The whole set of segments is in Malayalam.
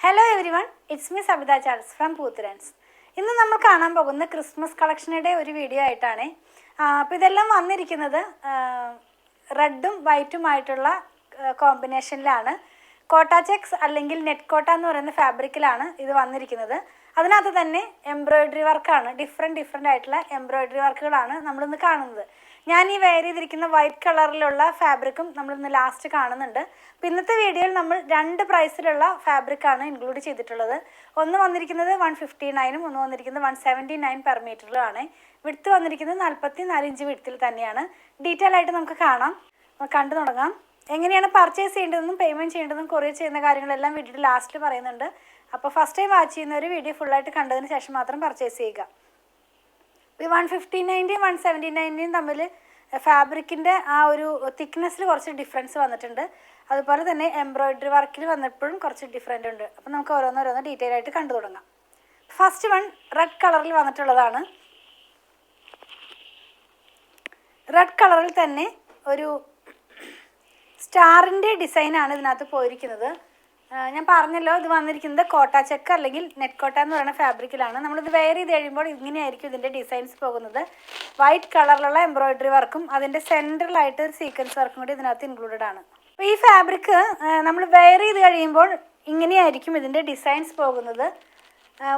Hello everyone, it's me Sabitha Charles from പൂത്തുരാൻസ്. ഇന്ന് നമ്മൾ കാണാൻ പോകുന്ന ക്രിസ്മസ് കളക്ഷനുടെ ഒരു വീഡിയോ ആയിട്ടാണ്. അപ്പോൾ ഇതെല്ലാം വന്നിരിക്കുന്നത് റെഡും വൈറ്റുമായിട്ടുള്ള കോമ്പിനേഷനിലാണ്. കോട്ട ചെക്സ് അല്ലെങ്കിൽ നെറ്റ് കോട്ട എന്ന് പറയുന്ന ഫാബ്രിക്കിലാണ് ഇത് വന്നിരിക്കുന്നത്. അതിനകത്ത് തന്നെ എംബ്രോയിഡറി വർക്കാണ്, ഡിഫറെൻ്റ് ആയിട്ടുള്ള എംബ്രോയിഡറി വർക്കുകളാണ് നമ്മളിന്ന് കാണുന്നത്. ഞാൻ ഈ വെയർ ചെയ്തിരിക്കുന്ന വൈറ്റ് കളറിലുള്ള ഫാബ്രിക്കും നമ്മളിന്ന് ലാസ്റ്റ് കാണുന്നുണ്ട്. അപ്പോൾ ഇന്നത്തെ വീഡിയോയിൽ നമ്മൾ രണ്ട് പ്രൈസിലുള്ള ഫാബ്രിക്കാണ് ഇൻക്ലൂഡ് ചെയ്തിട്ടുള്ളത്. ഒന്ന് വന്നിരിക്കുന്നത് 159ഉം ഒന്ന് വന്നിരിക്കുന്നത് 179 പെർ മീറ്ററിലുമാണ്. വിഡ്ത്ത് വന്നിരിക്കുന്നത് 44 ഇഞ്ച് വിഡ്ത്തിൽ തന്നെയാണ്. ഡീറ്റെയിൽ ആയിട്ട് നമുക്ക് കാണാം, കണ്ടു തുടങ്ങാം. എങ്ങനെയാണ് പർച്ചേസ് ചെയ്യേണ്ടതെന്നും പേയ്മെൻറ്റ് ചെയ്യേണ്ടതെന്നും കൊറിയർ ചെയ്യുന്ന കാര്യങ്ങളെല്ലാം വീഡിയോയുടെ ലാസ്റ്റിൽ പറയുന്നുണ്ട്. അപ്പോൾ ഫസ്റ്റ് ടൈം വാച്ച് ചെയ്യുന്ന ഒരു വീഡിയോ ഫുള്ളായിട്ട് കണ്ടതിന് ശേഷം മാത്രം പർച്ചേസ് ചെയ്യുക. ഈ 159ൻ്റെയും 179ൻ്റെയും തമ്മിൽ ഫാബ്രിക്കിൻ്റെ ആ ഒരു തിക്നെസ്സിൽ കുറച്ച് ഡിഫറൻസ് വന്നിട്ടുണ്ട്. അതുപോലെ തന്നെ എംബ്രോയിഡറി വർക്കിൽ വന്നപ്പോഴും കുറച്ച് ഡിഫറെൻ്റ് ഉണ്ട്. അപ്പോൾ നമുക്ക് ഓരോന്നോരോന്ന് ഡീറ്റെയിൽ ആയിട്ട് കണ്ടു തുടങ്ങാം. ഫസ്റ്റ് വൺ റെഡ് കളറിൽ വന്നിട്ടുള്ളതാണ്. റെഡ് കളറിൽ തന്നെ ഒരു സ്റ്റാറിൻ്റെ ഡിസൈനാണ് ഇതിനകത്ത് പോയിരിക്കുന്നത്. ഞാൻ പറഞ്ഞല്ലോ, ഇത് വന്നിരിക്കുന്നത് കോട്ട ചെക്ക് അല്ലെങ്കിൽ നെറ്റ് കോട്ട എന്ന് പറയുന്ന ഫാബ്രിക്കിലാണ്. നമ്മളിത് വെയർ ചെയ്ത് കഴിയുമ്പോൾ ഇങ്ങനെയായിരിക്കും ഇതിൻ്റെ ഡിസൈൻസ് പോകുന്നത്. വൈറ്റ് കളറിലുള്ള എംബ്രോയിഡറി വർക്കും അതിൻ്റെ സെൻട്രലായിട്ട് ഒരു സീക്വൻസ് വർക്കും കൂടി ഇതിനകത്ത് ഇൻക്ലൂഡഡ് ആണ്. അപ്പോൾ ഈ ഫാബ്രിക്ക് നമ്മൾ വെയർ ചെയ്ത് കഴിയുമ്പോൾ ഇങ്ങനെയായിരിക്കും ഇതിൻ്റെ ഡിസൈൻസ് പോകുന്നത്.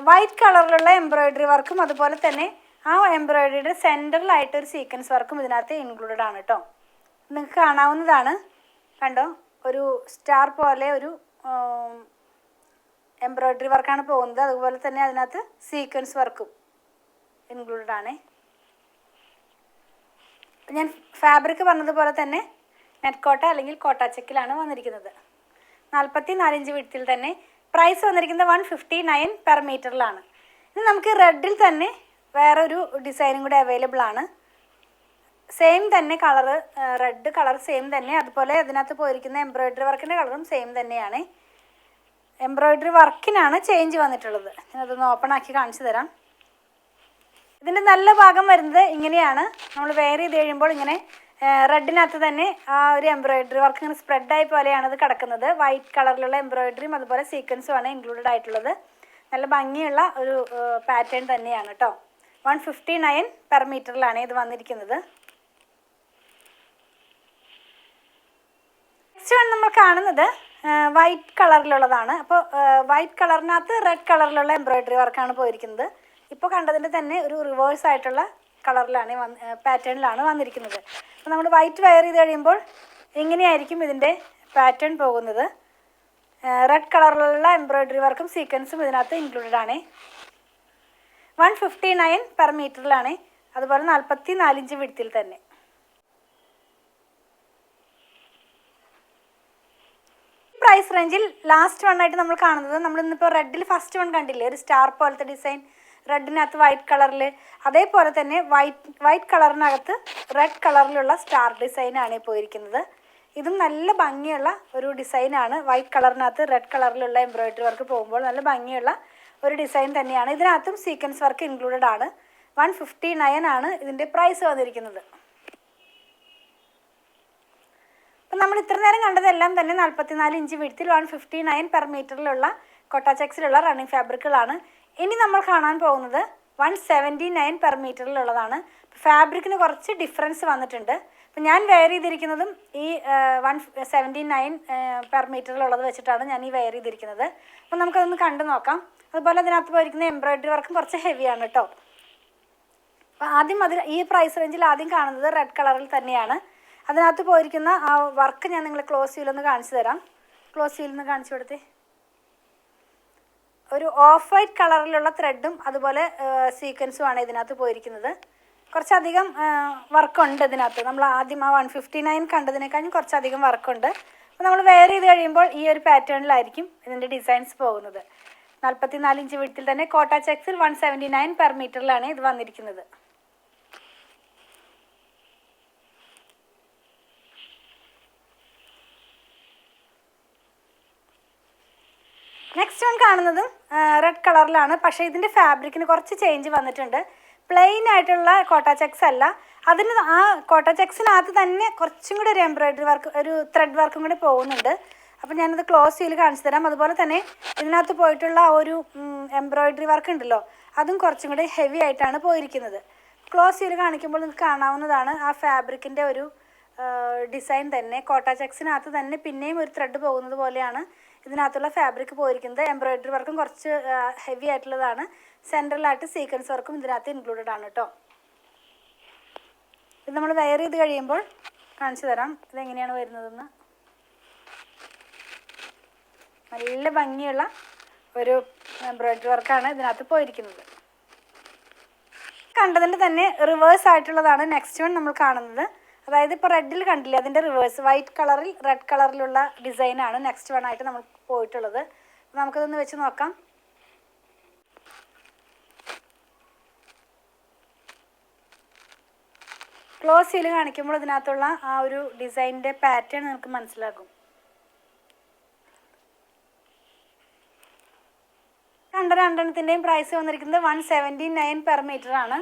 വൈറ്റ് കളറിലുള്ള എംബ്രോയിഡറി വർക്കും അതുപോലെ തന്നെ ആ എംബ്രോയിഡറിയുടെ സെൻട്രലായിട്ട് ഒരു സീക്വൻസ് വർക്കും ഇതിനകത്ത് ഇൻക്ലൂഡഡ് ആണ് കേട്ടോ. നിങ്ങൾക്ക് കാണാവുന്നതാണ്, കണ്ടോ, ഒരു സ്റ്റാർ പോലെ ഒരു എംബ്രോയിഡറി വർക്കാണ് പോകുന്നത്. അതുപോലെ തന്നെ അതിനകത്ത് സീക്വൻസ് വർക്കും ഇൻക്ലൂഡഡ് ആണ്. ഞാൻ ഫാബ്രിക് പറഞ്ഞതുപോലെ തന്നെ നെറ്റ് കോട്ട അല്ലെങ്കിൽ കോട്ട ചെക്കിലാണ് വന്നിരിക്കുന്നത്. 44 ഇഞ്ച് വിഡ്ത്തിൽ തന്നെ. പ്രൈസ് വന്നിരിക്കുന്നത് 159 പെർ മീറ്ററിലാണ്. ഇനി നമുക്ക് റെഡിൽ തന്നെ വേറൊരു ഡിസൈനും കൂടെ അവൈലബിൾ ആണ്. സെയിം തന്നെ കളറ്, റെഡ് കളർ സെയിം തന്നെ. അതുപോലെ അതിനകത്ത് പോയിരിക്കുന്ന എംബ്രോയിഡറി വർക്കിൻ്റെ കളറും സെയിം തന്നെയാണ്. എംബ്രോയിഡറി വർക്കിനാണ് ചേഞ്ച് വന്നിട്ടുള്ളത്. ഞാനതൊന്ന് ഓപ്പൺ ആക്കി കാണിച്ചു തരാം. ഇതിൻ്റെ നല്ല ഭാഗം വരുന്നത് ഇങ്ങനെയാണ്. നമ്മൾ വെയർ ചെയ്ത് കഴിയുമ്പോൾ ഇങ്ങനെ റെഡിനകത്ത് തന്നെ ആ ഒരു എംബ്രോയിഡറി വർക്ക് ഇങ്ങനെ സ്പ്രെഡായി പോലെയാണ് ഇത് കിടക്കുന്നത്. വൈറ്റ് കളറിലുള്ള എംബ്രോയിഡറിയും അതുപോലെ സീക്വൻസുമാണ് ഇൻക്ലൂഡഡ് ആയിട്ടുള്ളത്. നല്ല ഭംഗിയുള്ള ഒരു പാറ്റേൺ തന്നെയാണ് കേട്ടോ. 159 പെർ മീറ്ററിലാണ് ഇത് വന്നിരിക്കുന്നത്. നെക്സ്റ്റ് നമ്മൾ കാണുന്നത് വൈറ്റ് കളറിലുള്ളതാണ്. അപ്പോൾ വൈറ്റ് കളറിനകത്ത് റെഡ് കളറിലുള്ള എംബ്രോയിഡറി വർക്കാണ് പോയിരിക്കുന്നത്. ഇപ്പോൾ കണ്ടതിൻ്റെ തന്നെ ഒരു റിവേഴ്സ് ആയിട്ടുള്ള കളറിലാണ് പാറ്റേണിലാണ് വന്നിരിക്കുന്നത്. അപ്പോൾ നമ്മൾ വൈറ്റ് വെയർ ചെയ്ത് കഴിയുമ്പോൾ ഇങ്ങനെയായിരിക്കും ഇതിൻ്റെ പാറ്റേൺ പോകുന്നത്. റെഡ് കളറിലുള്ള എംബ്രോയിഡറി വർക്കും സീക്വൻസും ഇതിനകത്ത് ഇൻക്ലൂഡഡ് ആണ്. 159 പെർ മീറ്ററിലാണ്. അതുപോലെ 44 ഇഞ്ച് വിഡ്ത്തിൽ തന്നെ. പ്രൈസ് റേഞ്ചിൽ ലാസ്റ്റ് വൺ ആയിട്ട് നമ്മൾ കാണുന്നത്, നമ്മളിന്നിപ്പോൾ റെഡിൽ ഫസ്റ്റ് വൺ കണ്ടില്ലേ, ഒരു സ്റ്റാർ പോലത്തെ ഡിസൈൻ റെഡിനകത്ത് വൈറ്റ് കളറിൽ. അതേപോലെ തന്നെ വൈറ്റ് കളറിനകത്ത് റെഡ് കളറിലുള്ള സ്റ്റാർ ഡിസൈനാണ് പോയിരിക്കുന്നത്. ഇതും നല്ല ഭംഗിയുള്ള ഒരു ഡിസൈനാണ്. വൈറ്റ് കളറിനകത്ത് റെഡ് കളറിലുള്ള എംബ്രോയിഡറി വർക്ക് പോകുമ്പോൾ നല്ല ഭംഗിയുള്ള ഒരു ഡിസൈൻ തന്നെയാണ്. ഇതിനകത്തും സീക്വൻസ് വർക്ക് ഇൻക്ലൂഡഡ് ആണ്. 159 ആണ് ഇതിൻ്റെ പ്രൈസ് വന്നിരിക്കുന്നത്. അപ്പം നമ്മൾ ഇത്ര നേരം കണ്ടതെല്ലാം തന്നെ 44 ഇഞ്ച് വിഡ്ത്തിൽ 159 പെർ മീറ്ററിലുള്ള കോട്ട ചെക്സിലുള്ള റണ്ണിങ് ഫാബ്രിക്കുകളാണ്. ഇനി നമ്മൾ കാണാൻ പോകുന്നത് 179 പെർ മീറ്ററിലുള്ളതാണ്. ഫാബ്രിക്കിന് കുറച്ച് ഡിഫറൻസ് വന്നിട്ടുണ്ട്. അപ്പം ഞാൻ വെയർ ചെയ്തിരിക്കുന്നതും ഈ 179 പെർ മീറ്ററിലുള്ളത് വെച്ചിട്ടാണ് ഞാൻ ഈ വെയർ ചെയ്തിരിക്കുന്നത്. അപ്പം നമുക്കതൊന്ന് കണ്ടു നോക്കാം. അതുപോലെ അതിനകത്ത് പോയിരിക്കുന്ന എംബ്രോയിഡറി വർക്കും കുറച്ച് ഹെവിയാണ് കേട്ടോ. അപ്പോൾ ആദ്യം ഈ പ്രൈസ് റേഞ്ചിൽ ആദ്യം കാണുന്നത് റെഡ് കളറിൽ തന്നെയാണ്. അതിനകത്ത് പോയിരിക്കുന്ന ആ വർക്ക് ഞാൻ നിങ്ങളെ ക്ലോസ് വ്യൂലൊന്ന് കാണിച്ചു തരാം. ക്ലോസ് വ്യൂലൊന്ന് കാണിച്ചു കൊടുത്തേ. ഒരു ഓഫ് വൈറ്റ് കളറിലുള്ള ത്രെഡും അതുപോലെ സീക്വൻസുമാണ് ഇതിനകത്ത് പോയിരിക്കുന്നത്. കുറച്ചധികം വർക്കുണ്ട് ഇതിനകത്ത്. നമ്മൾ ആദ്യം ആ 159 കണ്ടതിനേക്കാളും കുറച്ചധികം വർക്കുണ്ട്. അപ്പോൾ നമ്മൾ വെയർ ചെയ്ത് കഴിയുമ്പോൾ ഈ ഒരു പാറ്റേണിലായിരിക്കും ഇതിൻ്റെ ഡിസൈൻസ് പോകുന്നത്. 44 ഇഞ്ച് വിഡ്ത്തിൽ തന്നെ കോട്ട ചെക്സിൽ 179 പെർ മീറ്ററിലാണ് ഇത് വന്നിരിക്കുന്നത്. നെക്സ്റ്റ് വൺ കാണുന്നതും റെഡ് കളറിലാണ്. പക്ഷേ ഇതിൻ്റെ ഫാബ്രിക്കിന് കുറച്ച് ചേഞ്ച് വന്നിട്ടുണ്ട്. പ്ലെയിൻ ആയിട്ടുള്ള കോട്ട ചെക്സ് അല്ല, അതിന് ആ കോട്ട ചെക്സിനകത്ത് തന്നെ കുറച്ചും കൂടി ഒരു എംബ്രോയിഡറി വർക്ക്, ഒരു ത്രെഡ് വർക്കും കൂടി പോകുന്നുണ്ട്. അപ്പോൾ ഞാനത് ക്ലോസ് ചെയ്ത് കാണിച്ചു തരാം. അതുപോലെ തന്നെ ഇതിനകത്ത് പോയിട്ടുള്ള ആ ഒരു എംബ്രോയിഡറി വർക്ക് ഉണ്ടല്ലോ, അതും കുറച്ചും കൂടി ഹെവി ആയിട്ടാണ് പോയിരിക്കുന്നത്. ക്ലോസ് ചെയ്ത് കാണിക്കുമ്പോൾ നിങ്ങൾക്ക് കാണാവുന്നതാണ് ആ ഫാബ്രിക്കിൻ്റെ ഒരു ഡിസൈൻ തന്നെ. കോട്ട ചെക്സിനകത്ത് തന്നെ പിന്നെയും ഒരു ത്രെഡ് പോകുന്നത് പോലെയാണ് ഇതിനകത്തുള്ള ഫാബ്രിക് പോയിരിക്കുന്നത്. എംബ്രോയിഡറി വർക്കും കുറച്ച് ഹെവി ആയിട്ടുള്ളതാണ്. സെൻട്രലായിട്ട് സീക്വൻസ് വർക്കും ഇതിനകത്ത് ഇൻക്ലൂഡഡ് ആണ് കേട്ടോ. ഇത് നമ്മൾ വെയർ ചെയ്ത് കഴിയുമ്പോൾ കാണിച്ചു തരാം ഇതെങ്ങനെയാണ് വരുന്നതെന്ന്. നല്ല ഭംഗിയുള്ള ഒരു എംബ്രോയിഡറി വർക്കാണ് ഇതിനകത്ത് പോയിരിക്കുന്നത്. കണ്ടതിൻ്റെ തന്നെ റിവേഴ്സ് ആയിട്ടുള്ളതാണ് നെക്സ്റ്റ് വൺ നമ്മൾ കാണുന്നത്. അതായത് ഇപ്പോൾ റെഡിൽ കണ്ടില്ലേ, അതിൻ്റെ റിവേഴ്സ് വൈറ്റ് കളറിൽ റെഡ് കളറിലുള്ള ഡിസൈനാണ് നെക്സ്റ്റ് വൺ ആയിട്ട് നമ്മൾ പോയിട്ടുള്ളത്. നമുക്കതൊന്ന് വെച്ച് നോക്കാം. ക്ലോസ് ചെയ്ത് കാണിക്കുമ്പോൾ ഇതിനകത്തുള്ള ആ ഒരു ഡിസൈനിൻ്റെ പാറ്റേൺ നിങ്ങൾക്ക് മനസ്സിലാകും. രണ്ടെണ്ണത്തിൻ്റെയും പ്രൈസ് വന്നിരിക്കുന്നത് 179 പെർ മീറ്റർ ആണ്.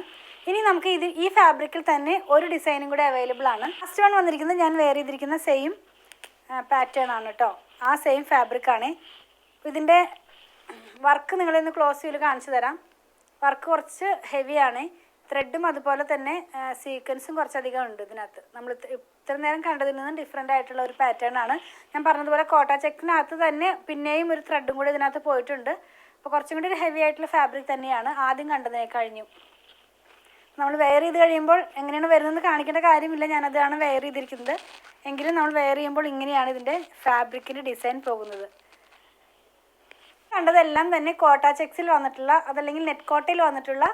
ഇനി നമുക്ക് ഈ ഫാബ്രിക്കിൽ തന്നെ ഒരു ഡിസൈനും കൂടെ അവൈലബിൾ ആണ്. ഫസ്റ്റ് വൺ വന്നിരിക്കുന്നത് ഞാൻ വെയർ ചെയ്തിരിക്കുന്ന സെയിം പാറ്റേൺ ആണ് കേട്ടോ. ആ സെയിം ഫാബ്രിക്കാണ്. ഇതിൻ്റെ വർക്ക് നിങ്ങളൊന്ന് ക്ലോസ് ചെയ്ത് കാണിച്ചു തരാം. വർക്ക് കുറച്ച് ഹെവിയാണ്. ത്രെഡും അതുപോലെ തന്നെ സീക്വൻസും കുറച്ചധികം ഉണ്ട് ഇതിനകത്ത്. നമ്മൾ ഇത്ര നേരം കണ്ടതിൽ നിന്നും ഡിഫറെൻ്റ് ആയിട്ടുള്ള ഒരു പാറ്റേൺ ആണ്. ഞാൻ പറഞ്ഞതുപോലെ കോട്ട ചെക്കിനകത്ത് തന്നെ പിന്നെയും ഒരു ത്രെഡും കൂടി ഇതിനകത്ത് പോയിട്ടുണ്ട്. അപ്പോൾ കുറച്ചും കൂടി ഒരു ഹെവി ആയിട്ടുള്ള ഫാബ്രിക് തന്നെയാണ് ആദ്യം കണ്ടതിനെ കഴിഞ്ഞു. നമ്മൾ വെയർ ചെയ്ത് കഴിയുമ്പോൾ എങ്ങനെയാണ് വരുന്നതെന്ന് കാണിക്കേണ്ട കാര്യമില്ല, ഞാനതാണ് വെയർ ചെയ്തിരിക്കുന്നത്. എങ്കിലും നമ്മൾ വെയർ ചെയ്യുമ്പോൾ ഇങ്ങനെയാണ് ഇതിൻ്റെ ഫാബ്രിക്കിൻ്റെ ഡിസൈൻ പോകുന്നത്. കണ്ടതെല്ലാം തന്നെ കോട്ട ചെക്സിൽ വന്നിട്ടുള്ള അതല്ലെങ്കിൽ നെറ്റ് കോട്ടയിൽ വന്നിട്ടുള്ള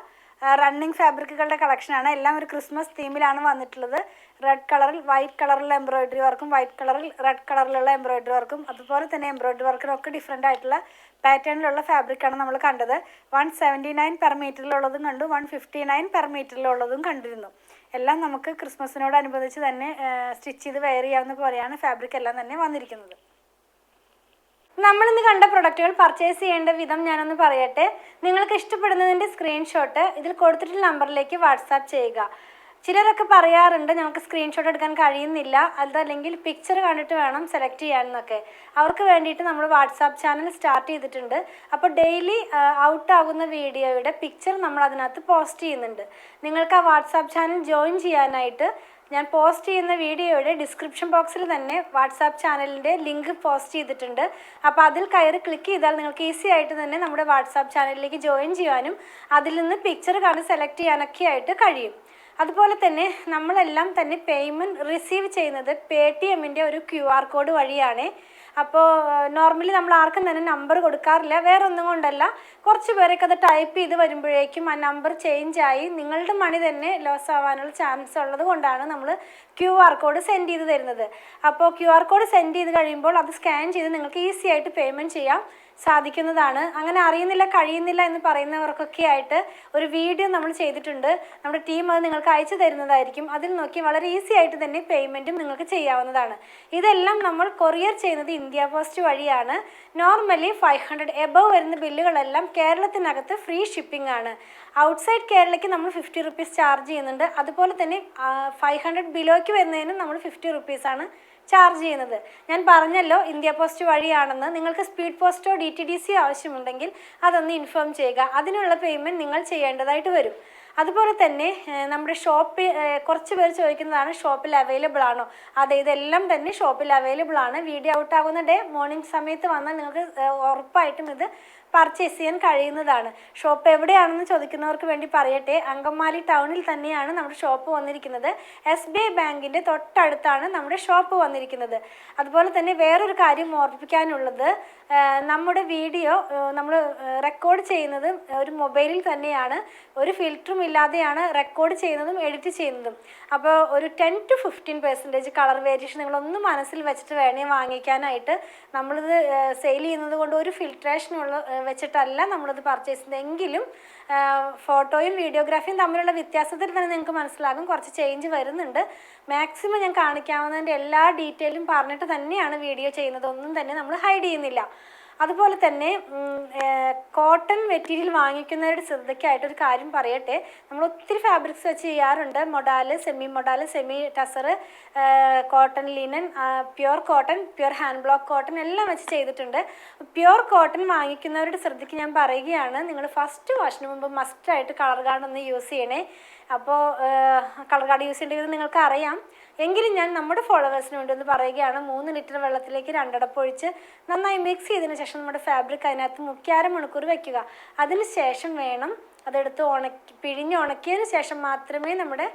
റണ്ണിങ് ഫാബ്രിക്കുകളുടെ കളക്ഷനാണ്. എല്ലാം ഒരു ക്രിസ്മസ് തീമിലാണ് വന്നിട്ടുള്ളത്. റെഡ് കളറിൽ വൈറ്റ് കളറിലുള്ള എംബ്രോയിഡറി വർക്കും വൈറ്റ് കളറിൽ റെഡ് കളറിലുള്ള എംബ്രോയിഡറി വർക്കും അതുപോലെ തന്നെ എംബ്രോയിഡറി വർക്കിനൊക്കെ ഡിഫറെൻ്റ് ആയിട്ടുള്ള പാറ്റേണിലുള്ള ഫാബ്രിക്കാണ് നമ്മൾ കണ്ടത്. 179 പെർ മീറ്ററിലുള്ളതും കണ്ടു, 159 പെർ മീറ്ററിലുള്ളതും കണ്ടിരുന്നു. എല്ലാം നമുക്ക് ക്രിസ്മസിനോടനുബന്ധിച്ച് തന്നെ സ്റ്റിച്ച് ചെയ്ത് വെയർ ചെയ്യാവുന്ന പോലെയാണ് ഫാബ്രിക് എല്ലാം തന്നെ വന്നിരിക്കുന്നത്. നമ്മളിന്ന് കണ്ട പ്രൊഡക്റ്റുകൾ പർച്ചേസ് ചെയ്യേണ്ട വിധം ഞാനൊന്ന് പറയട്ടെ. നിങ്ങൾക്ക് ഇഷ്ടപ്പെടുന്നതിൻ്റെ സ്ക്രീൻഷോട്ട് ഇതിൽ കൊടുത്തിട്ടുള്ള നമ്പറിലേക്ക് വാട്സാപ്പ് ചെയ്യുക. ചിലരൊക്കെ പറയാറുണ്ട് ഞങ്ങൾക്ക് സ്ക്രീൻഷോട്ട് എടുക്കാൻ കഴിയുന്നില്ല, അതല്ലെങ്കിൽ പിക്ചർ കണ്ടിട്ട് വേണം സെലക്ട് ചെയ്യാനെന്നൊക്കെ. അവർക്ക് വേണ്ടിയിട്ട് നമ്മൾ വാട്സാപ്പ് ചാനൽ സ്റ്റാർട്ട് ചെയ്തിട്ടുണ്ട്. അപ്പോൾ ഡെയിലി ഔട്ടാകുന്ന വീഡിയോയുടെ പിക്ചർ നമ്മൾ അതിനകത്ത് പോസ്റ്റ് ചെയ്യുന്നുണ്ട്. നിങ്ങൾക്ക് ആ വാട്സാപ്പ് ചാനൽ ജോയിൻ ചെയ്യാനായിട്ട് ഞാൻ പോസ്റ്റ് ചെയ്യുന്ന വീഡിയോയുടെ ഡിസ്ക്രിപ്ഷൻ ബോക്സിൽ തന്നെ വാട്സാപ്പ് ചാനലിൻ്റെ ലിങ്ക് പോസ്റ്റ് ചെയ്തിട്ടുണ്ട്. അപ്പോൾ അതിൽ കയറി ക്ലിക്ക് ചെയ്താൽ നിങ്ങൾക്ക് ഈസി ആയിട്ട് തന്നെ നമ്മുടെ വാട്സാപ്പ് ചാനലിലേക്ക് ജോയിൻ ചെയ്യാനും അതിൽ നിന്ന് പിക്ചർ കണ്ട് സെലക്ട് ചെയ്യാനൊക്കെ ആയിട്ട് കഴിയും. അതുപോലെ തന്നെ നമ്മളെല്ലാം തന്നെ പേയ്മെൻറ്റ് റിസീവ് ചെയ്യുന്നത് പേടിഎമ്മിൻ്റെ ഒരു QR കോഡ് വഴിയാണ്. അപ്പോൾ നോർമലി നമ്മൾ ആർക്കും തന്നെ നമ്പർ കൊടുക്കാറില്ല. വേറെ ഒന്നും കൊണ്ടല്ല, കുറച്ച് പേരൊക്കെ അത് ടൈപ്പ് ചെയ്ത് വരുമ്പോഴേക്കും ആ നമ്പർ ചേഞ്ചായി നിങ്ങളുടെ മണി തന്നെ ലോസ് ആവാനുള്ള ചാൻസ് ഉള്ളത് കൊണ്ടാണ് നമ്മൾ QR കോഡ് സെൻഡ് ചെയ്ത് തരുന്നത്. അപ്പോൾ QR കോഡ് സെൻഡ് ചെയ്ത് കഴിയുമ്പോൾ അത് സ്കാൻ ചെയ്ത് നിങ്ങൾക്ക് ഈസി ആയിട്ട് പേയ്മെൻറ്റ് ചെയ്യാം സാധിക്കുന്നതാണ്. അങ്ങനെ അറിയുന്നില്ല കഴിയുന്നില്ല എന്ന് പറയുന്നവർക്കൊക്കെ ആയിട്ട് ഒരു വീഡിയോ നമ്മൾ ചെയ്തിട്ടുണ്ട്. നമ്മുടെ ടീം അത് നിങ്ങൾക്ക് അയച്ചു തരുന്നതായിരിക്കും. അതിൽ നോക്കി വളരെ ഈസി ആയിട്ട് തന്നെ പേയ്മെൻറ്റും നിങ്ങൾക്ക് ചെയ്യാവുന്നതാണ്. ഇതെല്ലാം നമ്മൾ കൊറിയർ ചെയ്യുന്നത് ഇന്ത്യ പോസ്റ്റ് വഴിയാണ്. നോർമലി 500 എബവ് വരുന്ന ബില്ലുകളെല്ലാം കേരളത്തിനകത്ത് ഫ്രീ ഷിപ്പിംഗ് ആണ്. ഔട്ട്സൈഡ് കേരളയ്ക്ക് നമ്മൾ 50 റുപ്പീസ് ചാർജ് ചെയ്യുന്നുണ്ട്. അതുപോലെ തന്നെ 500 ബിലോയ്ക്ക് വരുന്നതിനും നമ്മൾ 50 റുപ്പീസാണ് ചാർജ് ചെയ്യുന്നത്. ഞാൻ പറഞ്ഞല്ലോ ഇന്ത്യ പോസ്റ്റ് വഴിയാണെന്ന്. നിങ്ങൾക്ക് സ്പീഡ് പോസ്റ്റോ DTDC ആവശ്യമുണ്ടെങ്കിൽ അതൊന്ന് ഇൻഫോം ചെയ്യുക. അതിനുള്ള പേയ്മെൻറ്റ് നിങ്ങൾ ചെയ്യേണ്ടതായിട്ട് വരും. അതുപോലെ തന്നെ നമ്മുടെ ഷോപ്പിൽ കുറച്ച് പേർ ചോദിക്കുന്നതാണ് ഷോപ്പിൽ അവൈലബിൾ ആണോ? അതെ, ഇതെല്ലാം തന്നെ ഷോപ്പിൽ അവൈലബിൾ ആണ്. വീഡിയോ ഔട്ടാകുന്ന ഡേ മോർണിംഗ് സമയത്ത് വന്നാൽ നിങ്ങൾക്ക് ഉറപ്പായിട്ടും ഇത് പർച്ചേസ് ചെയ്യാൻ കഴിയുന്നതാണ്. ഷോപ്പ് എവിടെയാണെന്ന് ചോദിക്കുന്നവർക്ക് വേണ്ടി പറയട്ടെ, അങ്കമാലി ടൗണിൽ തന്നെയാണ് നമ്മുടെ ഷോപ്പ് വന്നിരിക്കുന്നത്. SBI ബാങ്കിൻ്റെ തൊട്ടടുത്താണ് നമ്മുടെ ഷോപ്പ് വന്നിരിക്കുന്നത്. അതുപോലെ തന്നെ വേറൊരു കാര്യം ഓർമ്മിപ്പിക്കാനുള്ളത്, നമ്മുടെ വീഡിയോ നമ്മൾ റെക്കോർഡ് ചെയ്യുന്നത് ഒരു മൊബൈലിൽ തന്നെയാണ്. ഒരു ഫിൽറ്ററും ഇല്ലാതെയാണ് റെക്കോർഡ് ചെയ്യുന്നതും എഡിറ്റ് ചെയ്യുന്നതും. അപ്പോൾ ഒരു 10 to 15% കളർ വേരിയേഷൻ നിങ്ങളൊന്ന് മനസ്സിൽ വെച്ചിട്ട് വേണേ വാങ്ങിക്കാനായിട്ട്. നമ്മളിത് സെയിൽ ചെയ്യുന്നത് കൊണ്ട് ഒരു ഫിൽട്രേഷനുള്ള വെച്ചിട്ടല്ല നമ്മളിത് പർച്ചേസ് ചെയ്യുന്നത്. എങ്കിലും ഫോട്ടോയും വീഡിയോഗ്രാഫിയും തമ്മിലുള്ള വ്യത്യാസത്തിൽ തന്നെ നിങ്ങൾക്ക് മനസ്സിലാകും കുറച്ച് ചേഞ്ച് വരുന്നുണ്ട്. മാക്സിമം ഞാൻ കാണിക്കാവുന്നതിൻ്റെ എല്ലാ ഡീറ്റെയിലും പറഞ്ഞിട്ട് തന്നെയാണ് വീഡിയോ ചെയ്യുന്നത്. ഒന്നും തന്നെ നമ്മൾ ഹൈഡ് ചെയ്യുന്നില്ല. അതുപോലെ തന്നെ കോട്ടൺ മെറ്റീരിയൽ വാങ്ങിക്കുന്നവരുടെ ശ്രദ്ധയ്ക്കായിട്ടൊരു കാര്യം പറയട്ടെ. നമ്മൾ ഒത്തിരി ഫാബ്രിക്സ് വെച്ച് ചെയ്യാറുണ്ട്. Modal, semi tussar, cotton linen, pure cotton, pure hand block cotton എല്ലാം വെച്ച് ചെയ്തിട്ടുണ്ട്. പ്യുർ കോട്ടൺ വാങ്ങിക്കുന്നവരുടെ ശ്രദ്ധയ്ക്ക് ഞാൻ പറയുകയാണ്, നിങ്ങൾ ഫസ്റ്റ് വാഷിന് മുമ്പ് മസ്റ്റായിട്ട് കളർ ഗാർഡ് ഒന്ന് യൂസ് ചെയ്യണേ. അപ്പോൾ കളർ ഗാർഡ് യൂസ് ചെയ്യേണ്ടത് നിങ്ങൾക്ക് അറിയാം, എങ്കിലും ഞാൻ നമ്മുടെ ഫോളോവേഴ്സിന് വേണ്ടി ഒന്ന് പറയുകയാണ്. 3 ലിറ്റർ വെള്ളത്തിലേക്ക് 2 അടപ്പ് ഒഴിച്ച് നന്നായി മിക്സ് ചെയ്തതിന് ശേഷം നമ്മുടെ ഫാബ്രിക് അതിനകത്ത് 3 മണിക്കൂർ വയ്ക്കുക. അതിന് ശേഷം വേണം അതെടുത്ത് പിഴിഞ്ഞ് ഉണക്കിയതിന് ശേഷം മാത്രമേ നമ്മുടെ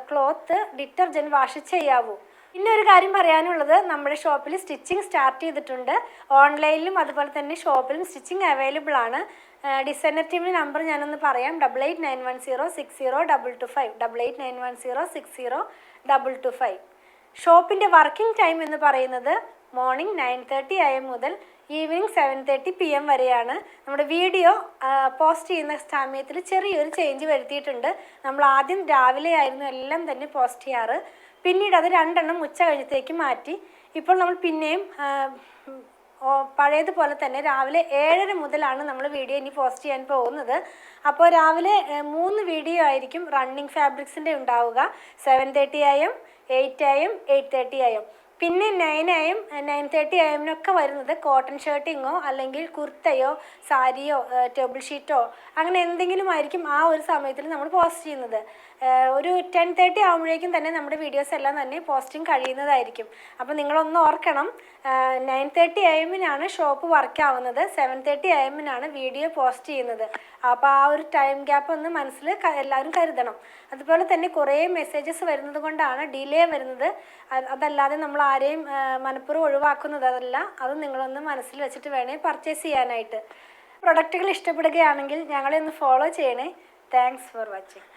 ക്ലോത്ത് ഡിറ്റർജൻറ്റ് വാഷ് ചെയ്യാവൂ. പിന്നെ ഒരു കാര്യം പറയാനുള്ളത്, നമ്മുടെ ഷോപ്പിൽ സ്റ്റിച്ചിങ് സ്റ്റാർട്ട് ചെയ്തിട്ടുണ്ട്. ഓൺലൈനിലും അതുപോലെ തന്നെ ഷോപ്പിലും സ്റ്റിച്ചിങ് അവൈലബിൾ ആണ്. ഡിസൈനർ ടീമിൻ്റെ നമ്പർ ഞാനൊന്ന് പറയാം: 8891060225, 8891060225. ഷോപ്പിൻ്റെ വർക്കിംഗ് ടൈം എന്ന് പറയുന്നത് മോർണിംഗ് 9:30 AM മുതൽ ഈവനിങ് 7:30 PM വരെയാണ്. നമ്മുടെ വീഡിയോ പോസ്റ്റ് ചെയ്യുന്ന സമയത്തിൽ ചെറിയൊരു ചേഞ്ച് വരുത്തിയിട്ടുണ്ട്. നമ്മൾ ആദ്യം രാവിലെ ആയിരുന്നു എല്ലാം തന്നെ പോസ്റ്റ് ചെയ്യാറ്, പിന്നീട് അത് 2 ഉച്ച കഴിഞ്ഞത്തേക്ക് മാറ്റി. ഇപ്പോൾ നമ്മൾ പിന്നെയും പഴയതുപോലെ തന്നെ രാവിലെ 7:30 മുതലാണ് നമ്മൾ വീഡിയോ ഇനി പോസ്റ്റ് ചെയ്യാൻ പോകുന്നത്. അപ്പോൾ രാവിലെ 3 വീഡിയോ ആയിരിക്കും റണ്ണിങ് ഫാബ്രിക്സിൻ്റെ ഉണ്ടാവുക. 7:30 AM, 8 AM, 8:30 AM. പിന്നെ 9 AM, 9:30 AM വരുന്നത് കോട്ടൺ ഷർട്ടിങ്ങോ അല്ലെങ്കിൽ കുർത്തയോ സാരിയോ ടേബിൾ ഷീറ്റോ അങ്ങനെ എന്തെങ്കിലും ആയിരിക്കും ആ ഒരു സമയത്തിൽ നമ്മൾ പോസ്റ്റ് ചെയ്യുന്നത്. ഒരു 10:30 ആകുമ്പോഴേക്കും തന്നെ നമ്മുടെ വീഡിയോസ് എല്ലാം തന്നെ പോസ്റ്റിംഗ് കഴിയുന്നതായിരിക്കും. അപ്പോൾ നിങ്ങളൊന്ന് ഓർക്കണം, 9:30 AM ഷോപ്പ് വർക്ക് ആവുന്നത്, 7:30 AM വീഡിയോ പോസ്റ്റ് ചെയ്യുന്നത്. അപ്പോൾ ആ ഒരു ടൈം ഗ്യാപ്പ് ഒന്ന് മനസ്സിൽ എല്ലാവരും കരുതണം. അതുപോലെ തന്നെ കുറേ മെസ്സേജസ് വരുന്നത് കൊണ്ടാണ് ഡിലേ വരുന്നത്. അതല്ലാതെ നമ്മൾ ആരെയും മനഃപൂർവ്വം ഒഴിവാക്കുന്നതല്ല. അത് നിങ്ങളൊന്ന് മനസ്സിൽ വെച്ചിട്ട് വേണേ പർച്ചേസ് ചെയ്യാനായിട്ട്. പ്രൊഡക്റ്റുകൾ ഇഷ്ടപ്പെടുകയാണെങ്കിൽ ഞങ്ങളെ ഒന്ന് ഫോളോ ചെയ്യണേ. Thanks for watching.